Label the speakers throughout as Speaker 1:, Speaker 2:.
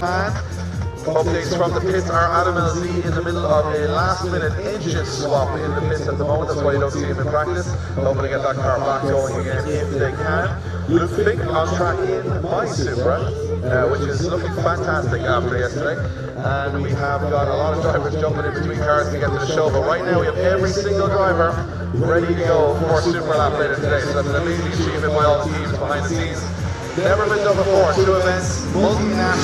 Speaker 1: And updates from the pits are Adam LZ in the middle of a last-minute engine swap in the pits at the moment. That's why you don't see him in practice. Hoping to get that car back going again if they can. Luke Fink on track in my Supra, which is looking fantastic after yesterday. And we have got a lot of drivers jumping in between cars to get to the show. But right now we have every single driver ready to go for Super Lap later today. So that's an amazing achievement by all the teams behind the scenes. Never been done before. 2 events, multinational,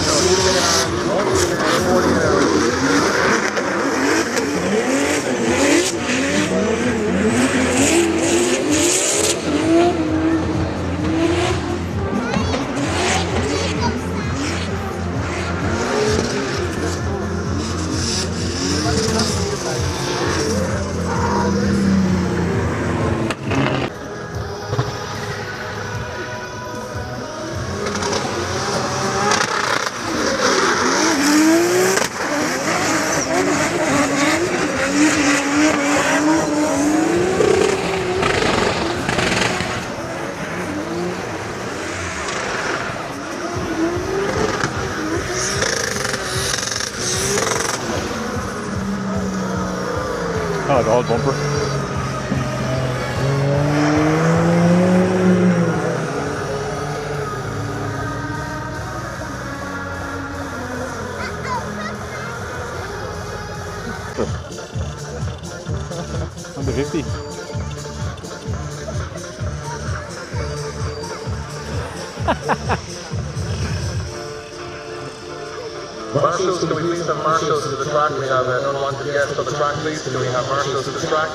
Speaker 1: 40 hours.
Speaker 2: Oh, the old bumper. Under 50.
Speaker 1: Marshals, can we please have marshals to the track? We have an unwanted guest on the track, please. Can we have marshals to the track?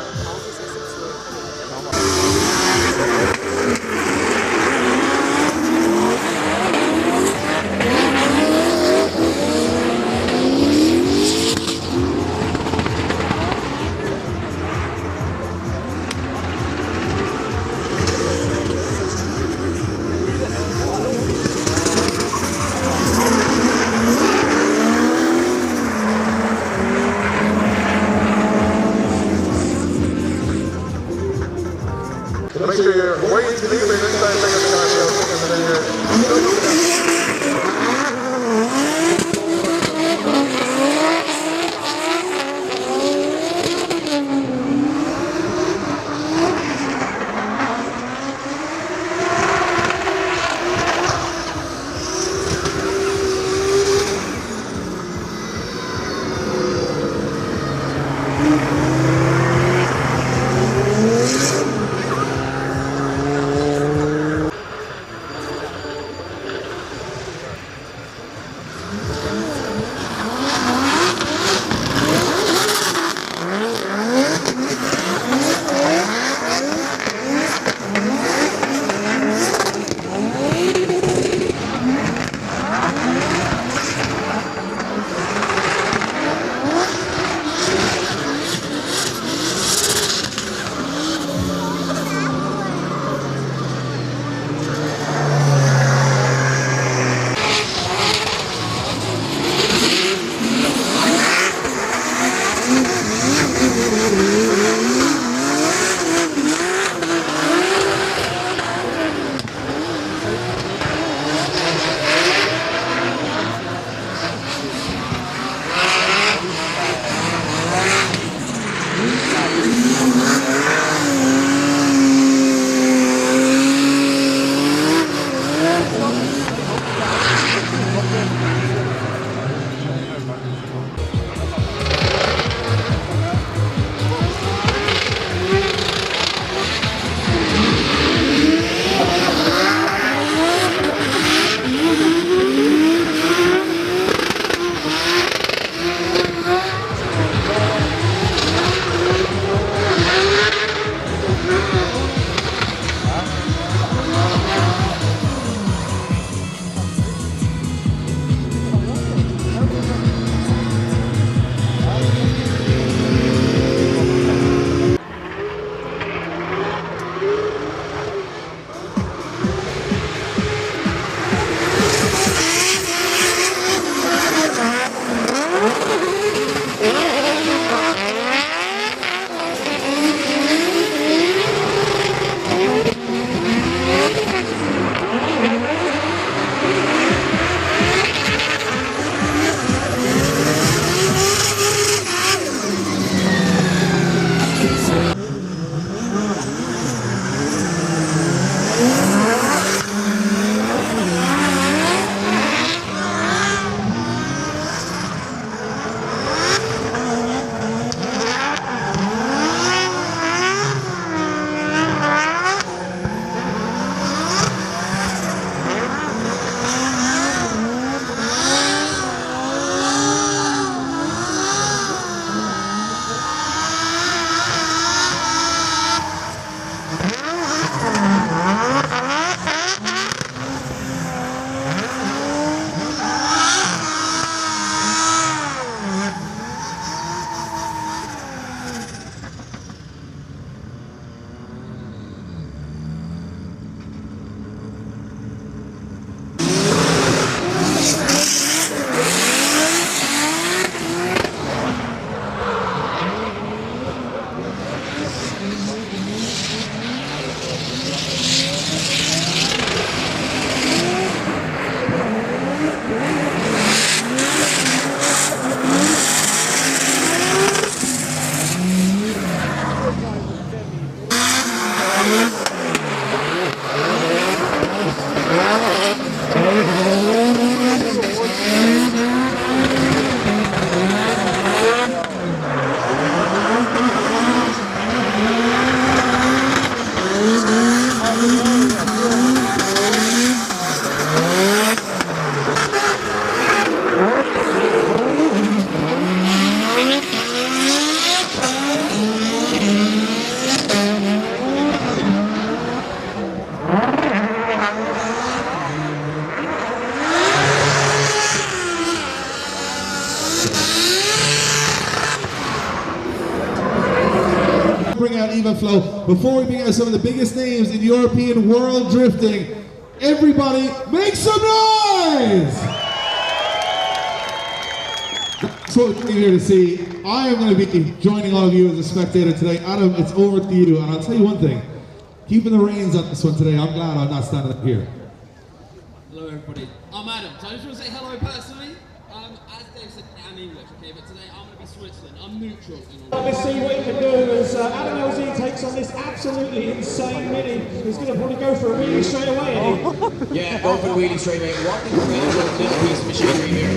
Speaker 3: out Even Flow. Before we bring out some of the biggest names in European world drifting, everybody make some noise! That's what we're here to see. I am going to be joining all of you as a spectator today. Adam, it's over to you, and I'll tell you one thing. Keeping the reins on this one today, I'm glad I'm not standing up here.
Speaker 4: Hello everybody, I'm Adam, so I just want to say hello personally. As Dave said, I'm English, okay, but today I'm going to be Switzerland, I'm neutral.
Speaker 5: Let's see what he can do as Adam LZ takes on this absolutely insane mini. He's going to probably go for a wheelie straight away, isn't he?
Speaker 6: Yeah, go for the wheelie straight away. What incredible little piece of machinery here.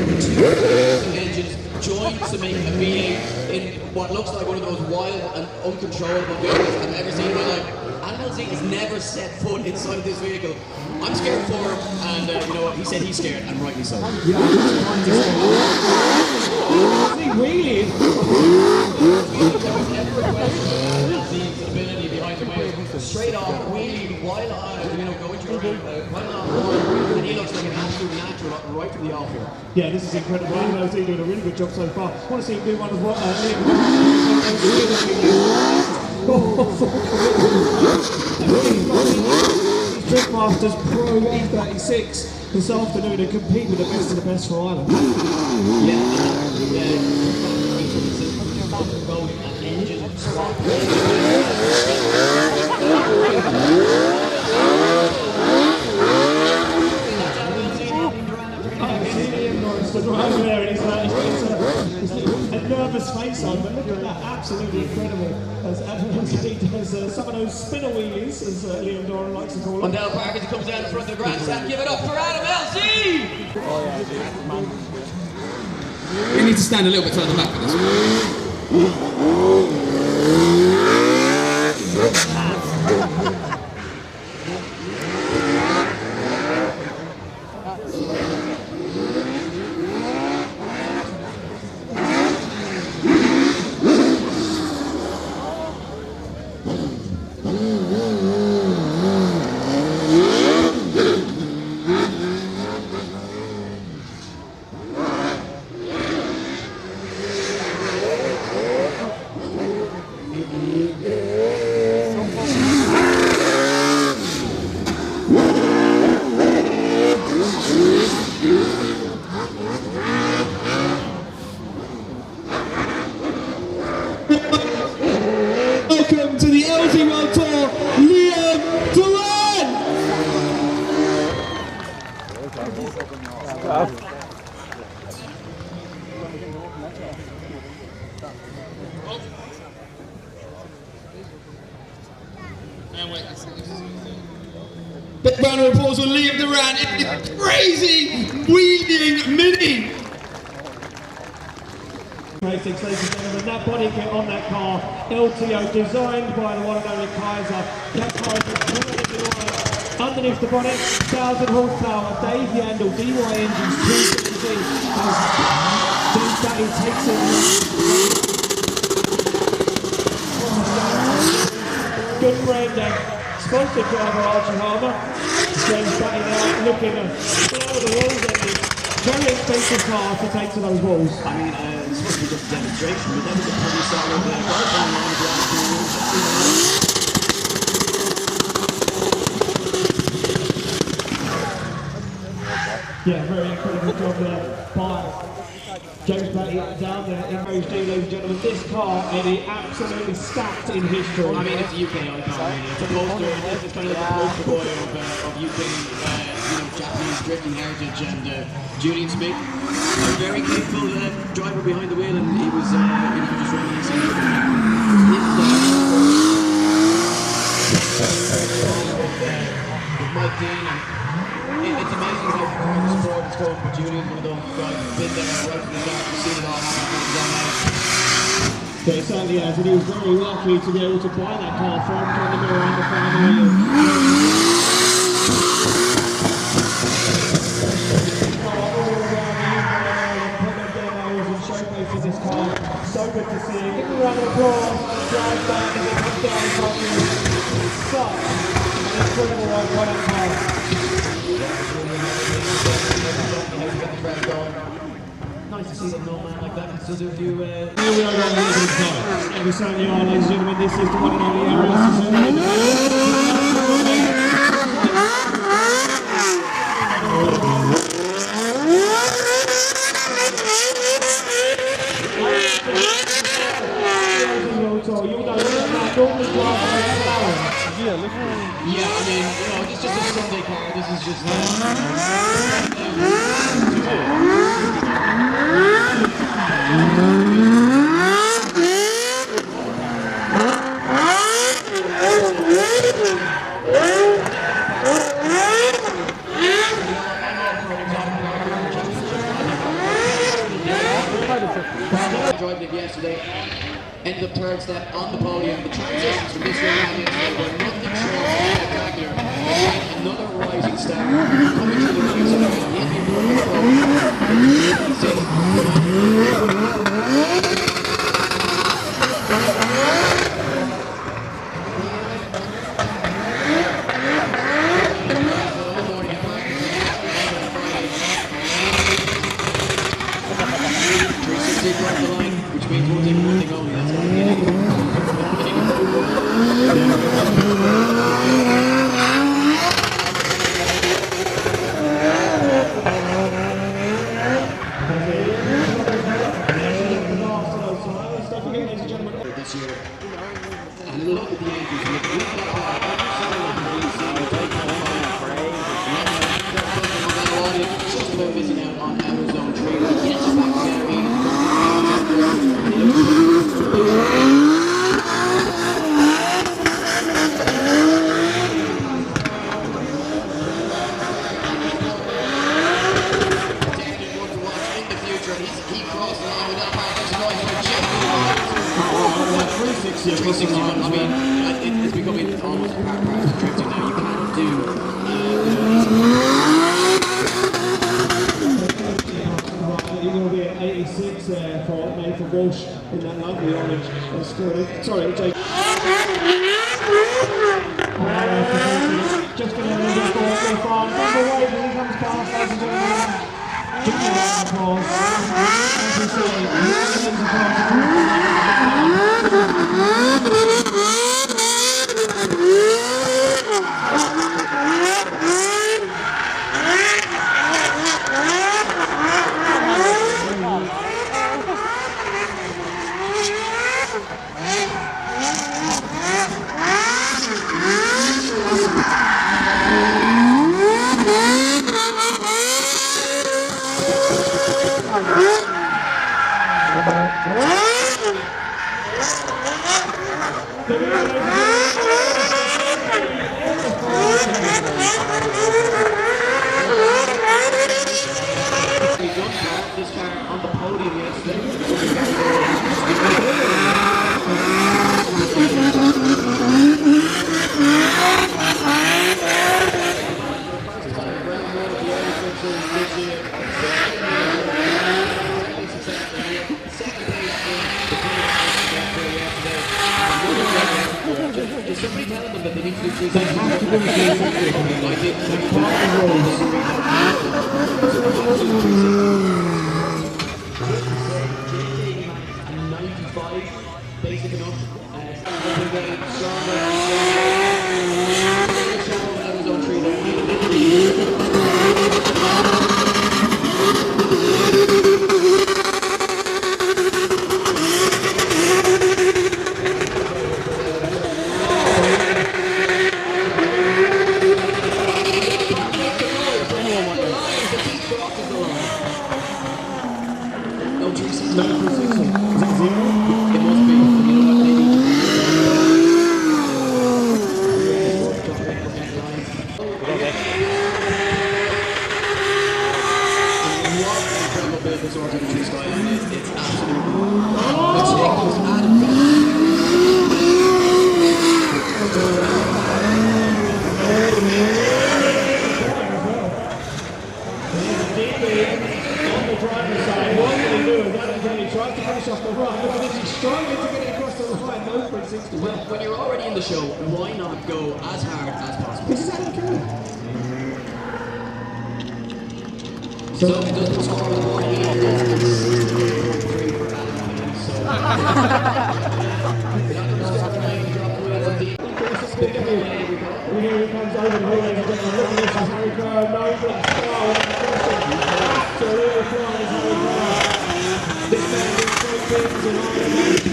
Speaker 6: Two engines joined to make a V8 in what looks like one of those wild and uncontrollable vehicles I've ever seen in my life. Adam LZ has never set foot inside this vehicle. I'm scared for him, and you know what? He said he's scared, and rightly so.
Speaker 5: Yeah, I'm he wheeling?
Speaker 6: LZ's ability behind the wheel, straight off, wheeling while going through while on, and he looks like an absolute natural right from the off here.
Speaker 5: Yeah, this is incredible. Adam LZ doing a really good job so far. I want to see him do one of what Driftmasters Pro E36 this afternoon and compete with the best of the best for Ireland.
Speaker 6: Engine swap.
Speaker 5: Stood right over there and he's a nervous face on, but look at that, absolutely incredible. As Adam LZ does some of those spinner wheelies, as Liam Doran likes to call them.
Speaker 6: Mondello Park as he comes down in front of the grandstand. Give it up for Adam LZ!
Speaker 4: You need to stand a little bit further back for this one.
Speaker 3: Welcome to the LZ World Tour, Liam Duran!
Speaker 4: Big round of applause for Liam Duran in the crazy wheeling mini!
Speaker 5: Ladies and gentlemen, that body kit on that car, LTO, designed by the one and only Kaiser. That car is incredibly light. Underneath the bonnet, 1,000 horsepower, Dave Yandel, DY engines, 250 as James Batty takes it. Good branding. Sponsored driver Archie Harbour. James Batty now looking to blow the walls at it. Very expensive car to take to those walls.
Speaker 6: I mean, it's supposed to be just a demonstration, but that was a pretty solid car going on the last 2 years.
Speaker 5: Yeah, very incredible job there by James Batty down there in Rose D, ladies and gentlemen. This car, Eddie, absolutely stacked in history.
Speaker 6: I mean, it's a UK icon, really. It's a poster, it's kind of like a poster boy of UK, Japanese drifting heritage, and Julian Smith, a very capable driver behind the wheel, and he was, just reminiscing. With Mike Dean, and it's amazing how far the sport is going. Julian's one of those guys who's been there right from the start, you've seen it all happen.
Speaker 5: Yeah, it certainly has, and he was very lucky to be able to buy that car from John the Mirror and the family. Showcasing this car, so good to see. Give him a round of applause. Drive back as it comes down from you. Such an incredible iconic car. nice to see that no man like that can still do you. Here we are going to the inside. Every time you are, ladies and gentlemen, this is the one and only Ariel
Speaker 2: Yeah, look.
Speaker 6: Yeah, I mean, you know, it's just a Sunday car. This is just. Driving it yesterday. Ended up third step on the podium. The transitions from this round yesterday were nothing short of spectacular. Again, another rising star coming through the ranks of the Indian which means one thing only, that's going to be this year. And look at the ages. Just about missing out on outer zone 3. Gets back there. I mean, it's becoming almost part of drifting now. You can't do.
Speaker 5: You're going to be at 86 for Nathan Walsh in that lovely orange skirt. Sorry, it's like. Just going to go from number way as he comes past, ladies and gentlemen. Give me a round of applause. As we say,
Speaker 6: this car on the podium yesterday. Is somebody telling them that they need to do 3 seconds? Basic enough. Well, when you're already in the show, why not go as hard as possible? This is how you can. So it doesn't score with 1 8.
Speaker 5: Wales in Ireland.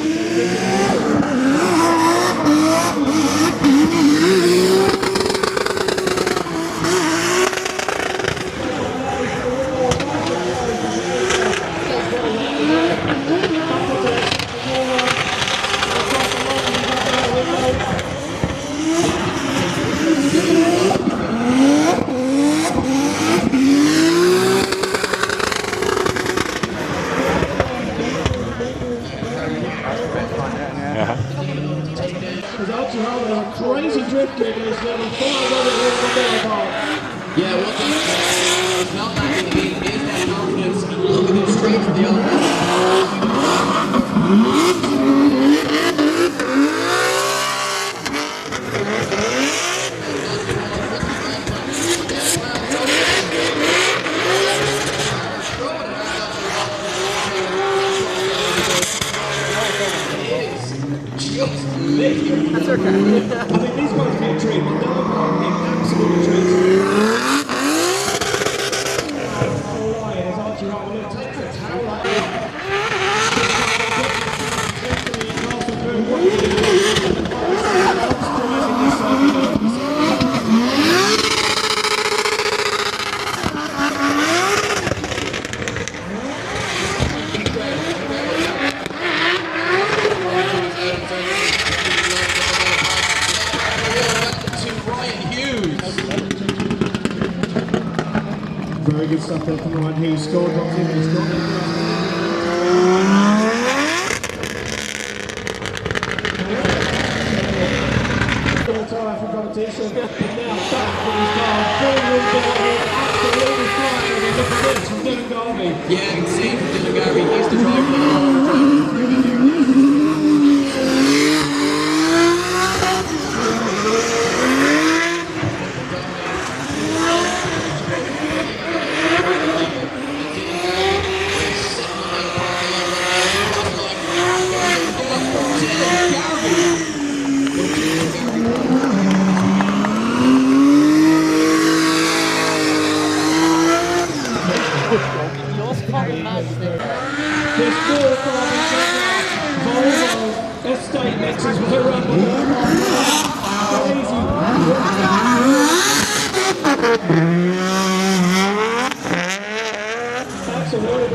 Speaker 5: Because Archie Harwood on crazy drift kick is level 5 over here from the ball.
Speaker 6: Yeah, what he's not lacking in is that confidence. Look at him straight to the elbow.
Speaker 5: That's okay. I think these guys get treated. Mondello get absolutely treated. Alright, as Archie Harwood takes the towel out. Very good stuff there from Ryan Hughes. Scored drops in. He's got it. Time for competition. And now back with his car. Full absolutely flying. And look at this from Dylan Garvey.
Speaker 6: Yeah, I can see from Dylan Garvey. He used to drive for the all the time.
Speaker 5: There's four Volvo estate mixes with a run. Crazy. That's a road.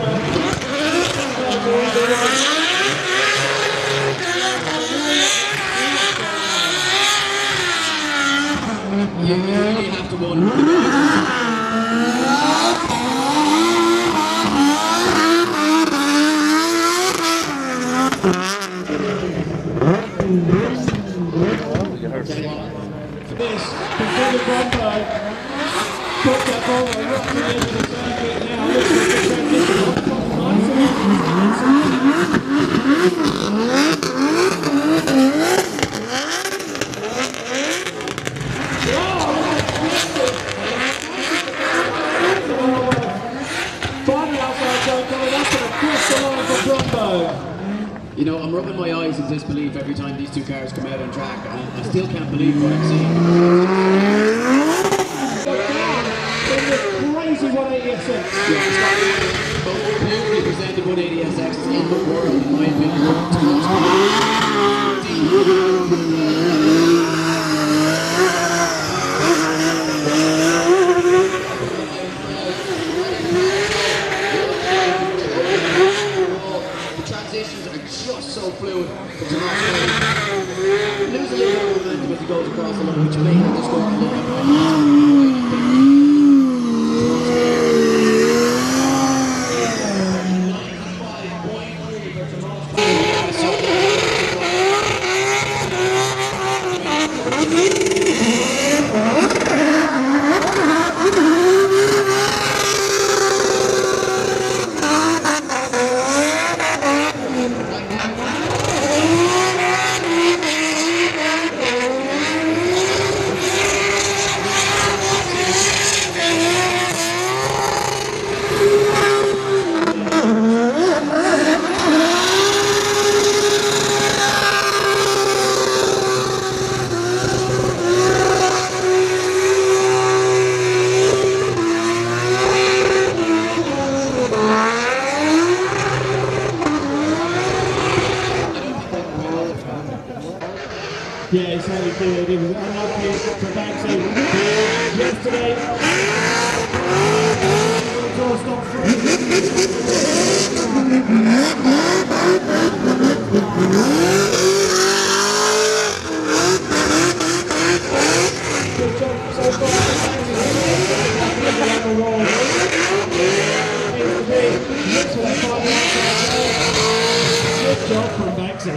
Speaker 6: You really have to wonder.
Speaker 5: This, Mondello Bromberg, got that ball right to the end of the circuit now. Looks like the transition. Finally outside zone coming up and across the line for Bromberg.
Speaker 6: You know, I'm rubbing my eyes in disbelief every time these two cars come out on track, and I still can't believe what I'm seeing.
Speaker 5: In the crazy 180SX.
Speaker 6: Yeah, it's got both beautifully presented 180SX in the world, in my opinion. Transitions are just so fluid. Lose a little bit of momentum as he goes across the line, which may have to score a little bit.
Speaker 5: it. It was unlucky for Banksy. Yesterday, it's all stopped free. Good job so far for Banksy. On the wall. Good job from Banksy.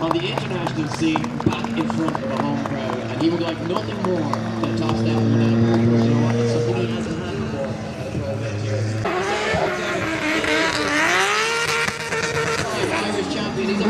Speaker 6: on the international scene back in front of a home crowd, and he would like nothing more than toss that one down the park. You know what? It's something he hasn't had before at a pro event here. Irish champion, he's a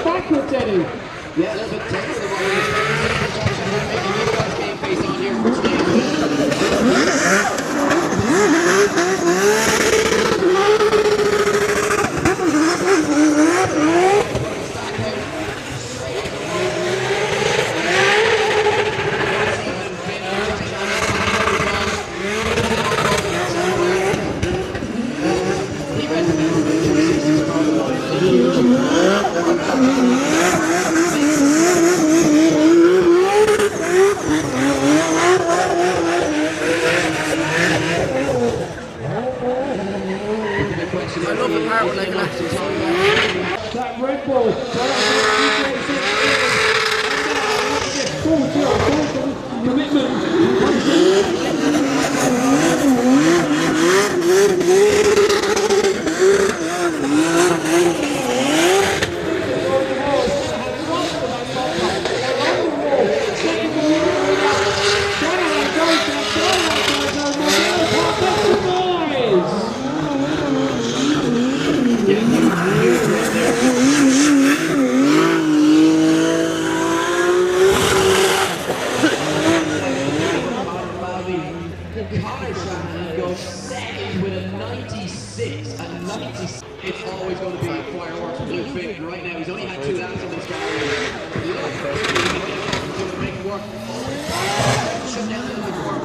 Speaker 5: Backwards, Eddie.
Speaker 6: yeah, a little bit tense. Making you guys game face on here for today.
Speaker 5: That Red Bull. Commitment.
Speaker 6: Second with a 96 and 96. It's always going to be fireworks for Blue Fit. Right now, he's only had 2 laps in this car. Make it work. Shut down a little bit more.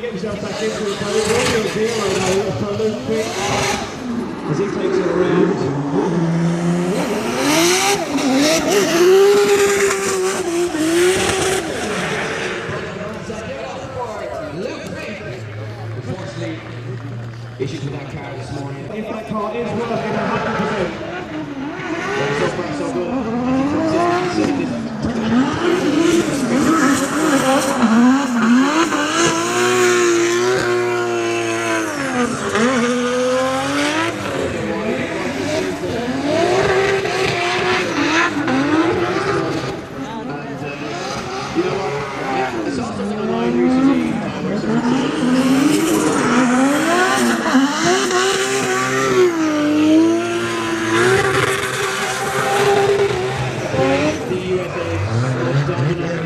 Speaker 5: Himself back into the pole. 1-0 for Luke Pitt as he takes it around.
Speaker 6: Luke Pitt, unfortunately, issues with that car this morning.
Speaker 5: If that car is working 100%.
Speaker 6: So far, so good. You know what? I saw something online recently where someone said the USA most dominant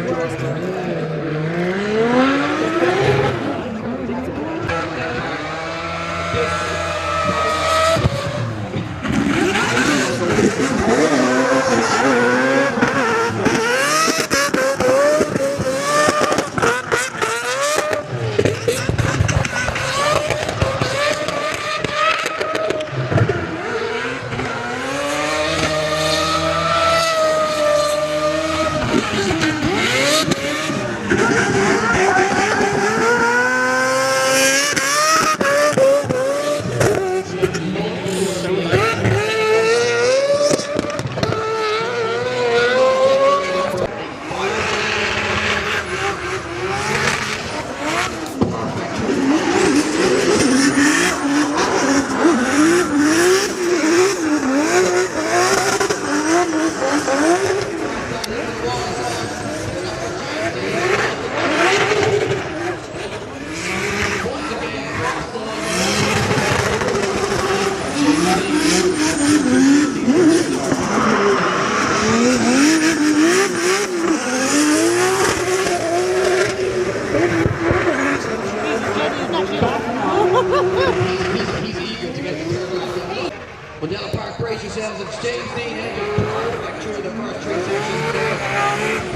Speaker 6: James Dean Hendrick back through the first 3 sections there.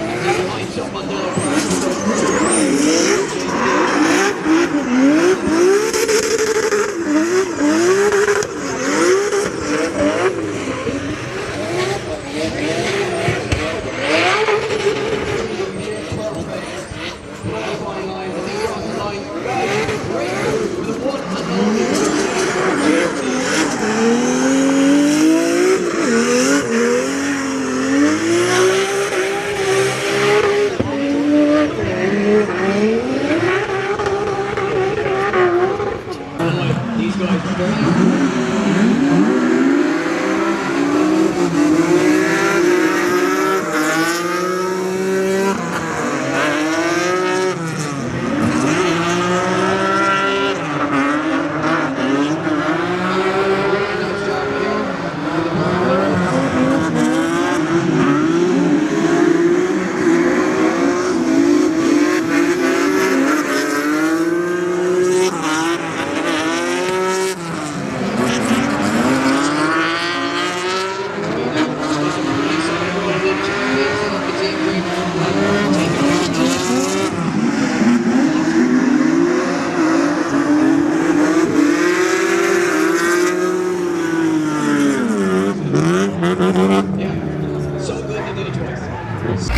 Speaker 6: And then behind some Mondello. These guys are very so good they did it twice.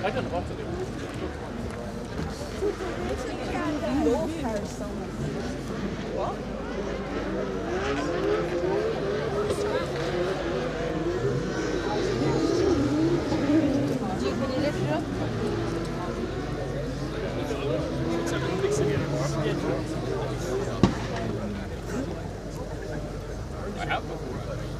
Speaker 2: I don't know what to do. I have before.